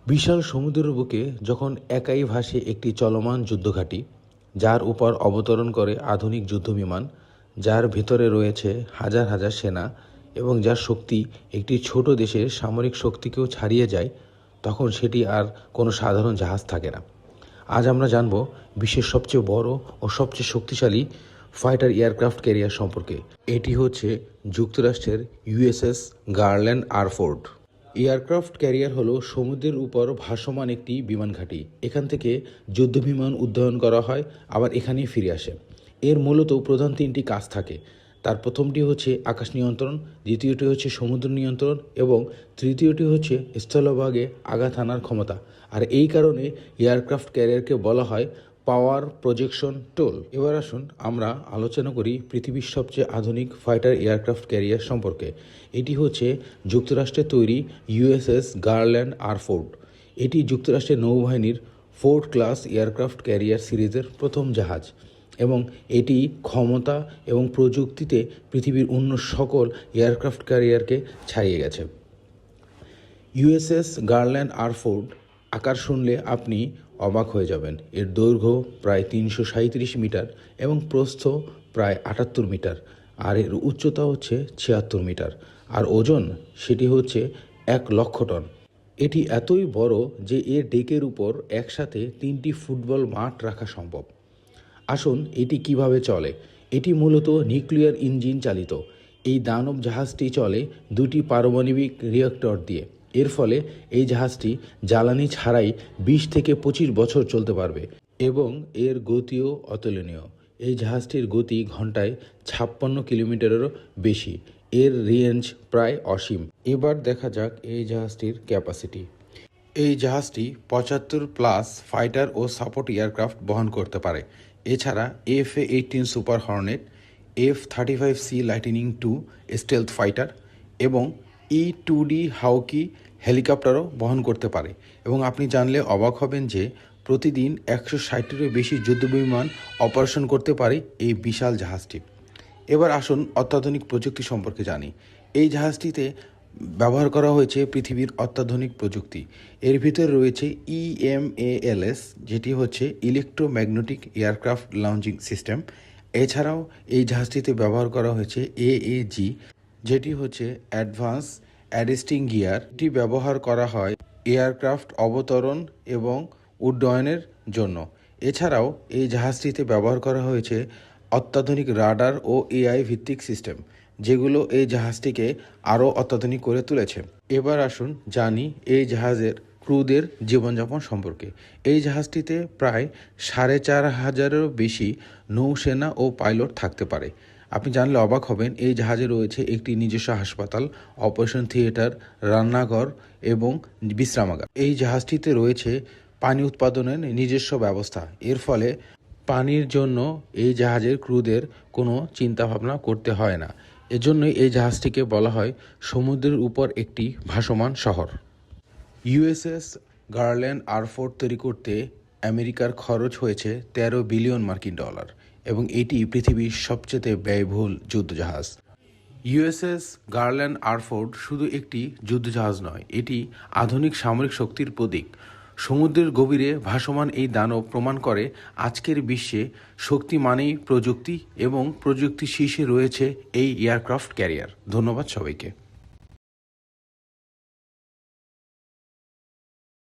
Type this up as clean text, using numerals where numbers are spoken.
বিশাল সমুদ্রের বুকে যখন একাই ভাসে একটি চলমান যুদ্ধঘাঁটি, যার উপর অবতরণ করে আধুনিক যুদ্ধবিমান, যার ভেতরে রয়েছে হাজার হাজার সেনা এবং যার শক্তি একটি ছোট দেশের সামরিক শক্তিকেও ছাড়িয়ে যায়, তখন সেটি আর কোনো সাধারণ জাহাজ থাকে না। আজ আমরা জানব বিশ্বের সবচেয়ে বড় ও সবচেয়ে শক্তিশালী ফাইটার এয়ারক্রাফট ক্যারিয়ার সম্পর্কে। এটি হচ্ছে যুক্তরাষ্ট্রের ইউএসএস গারল্যান্ড আরফোর্ড। এয়ারক্রাফট ক্যারিয়ার হলো সমুদ্রের উপর ভাসমান একটি বিমান ঘাঁটি। এখান থেকে যুদ্ধবিমান উড্ডয়ন করা হয়, আবার এখানেই ফিরে আসে। এর মূলত প্রধান তিনটি কাজ থাকে। তার প্রথমটি হচ্ছে আকাশ নিয়ন্ত্রণ, দ্বিতীয়টি হচ্ছে সমুদ্র নিয়ন্ত্রণ এবং তৃতীয়টি হচ্ছে স্থলভাগে আঘাত হানার ক্ষমতা। আর এই কারণে এয়ারক্রাফট ক্যারিয়ারকে বলা হয় পাওয়ার প্রজেকশন টুল। এবার আসুন আমরা আলোচনা করি পৃথিবীর সবচেয়ে আধুনিক ফাইটার এয়ারক্রাফট ক্যারিয়ার সম্পর্কে। এটি হচ্ছে যুক্তরাষ্ট্রের তৈরি ইউএসএস গারল্যান্ড আরফোর্ড। এটি যুক্তরাষ্ট্রের নৌবাহিনীর ফোর্ড ক্লাস এয়ারক্রাফট ক্যারিয়ার সিরিজের প্রথম জাহাজ এবং এটি ক্ষমতা এবং প্রযুক্তিতে পৃথিবীর অন্য সকল এয়ারক্রাফট ক্যারিয়ারকে ছাড়িয়ে গেছে। ইউএসএস গারল্যান্ড আরফোর্ড আকার শুনলে আপনি অবাক হয়ে যাবেন। এর দৈর্ঘ্য প্রায় 337 মিটার এবং প্রস্থ প্রায় 78 মিটার, আর এর উচ্চতা হচ্ছে 76 মিটার, আর ওজন সেটি হচ্ছে 1,00,000 টন। এটি এতই বড় যে এর ডেকের উপর একসাথে 3টি ফুটবল মাঠ রাখা সম্ভব। আসুন এটি কিভাবে চলে। এটি মূলত নিউক্লিয়ার ইঞ্জিন চালিত। এই দানব জাহাজটি চলে 2টি পারমাণবিক রিঅ্যাক্টর দিয়ে। এর ফলে এই জাহাজটি জ্বালানি ছাড়াই 20 থেকে 25 বছর চলতে পারবে এবং এর গতিও অতুলনীয়। এই জাহাজটির গতি ঘন্টায় 56 কিলোমিটারেরও বেশি। এর রেঞ্জ প্রায় অসীম। এবার দেখা যাক এই জাহাজটির ক্যাপাসিটি। এই জাহাজটি 75+ ফাইটার ও সাপোর্ট এয়ারক্রাফট বহন করতে পারে। এছাড়া F-18 super Hornet, F-35C lightning II stealth fighter এবং E-2D হাউকি হেলিকপ্টারও বহন করতে পারে। এবং আপনি জানলে অবাক হবেন যে প্রতিদিন 160টিরও বেশি যুদ্ধবিমান অপারেশন করতে পারে এই বিশাল জাহাজটি। এবার আসুন অত্যাধুনিক প্রযুক্তি সম্পর্কে জানি। এই জাহাজটিতে ব্যবহার করা হয়েছে পৃথিবীর অত্যাধুনিক প্রযুক্তি। এর ভিতরে রয়েছে EMALS, যেটি হচ্ছে ইলেকট্রোম্যাগনেটিক এয়ারক্রাফট লঞ্চিং সিস্টেম। এছাড়াও এই জাহাজটিতে ব্যবহার করা হয়েছে AAG, যেটি হচ্ছে অ্যাডভান্স অ্যারেস্টিং গিয়ার। এটি ব্যবহার করা হয় এয়ারক্রাফট অবতরণ এবং উড্ডয়নের জন্য। এছাড়াও এই জাহাজটিতে ব্যবহার করা হয়েছে অত্যাধুনিক রাডার ও AI ভিত্তিক সিস্টেম, যেগুলো এই জাহাজটিকে আরও অত্যাধুনিক করে তুলেছে। এবার আসুন জানি এই জাহাজের ক্রুদের জীবনযাপন সম্পর্কে। এই জাহাজটিতে প্রায় 4,500-এরও বেশি নৌসেনা ও পাইলট থাকতে পারে। আপনি জানলে অবাক হবেন, এই জাহাজে রয়েছে একটি নিজস্ব হাসপাতাল, অপারেশন থিয়েটার, রান্নাঘর এবং বিশ্রামাগার। এই জাহাজটিতে রয়েছে পানি উৎপাদনের নিজস্ব ব্যবস্থা। এর ফলে পানির জন্য এই জাহাজের ক্রুদের কোনো চিন্তাভাবনা করতে হয় না। এজন্যই এই জাহাজটিকে বলা হয় সমুদ্রের উপর একটি ভাসমান শহর। ইউএসএস গারল্যান্ড আরফোর্ড তৈরি করতে আমেরিকার খরচ হয়েছে $13 বিলিয়ন এবং এটি পৃথিবীর সবচেয়ে ব্যয়বহুল যুদ্ধজাহাজ। ইউএসএস গারল্যান্ড আরফোর্ড শুধু একটি যুদ্ধজাহাজ নয়, এটি আধুনিক সামরিক শক্তির প্রতীক। সমুদ্রের গভীরে ভাসমান এই দানব প্রমাণ করে আজকের বিশ্বে শক্তি মানেই প্রযুক্তি এবং প্রযুক্তি শীর্ষে রয়েছে এই এয়ারক্রাফট ক্যারিয়ার। ধন্যবাদ সবাইকে।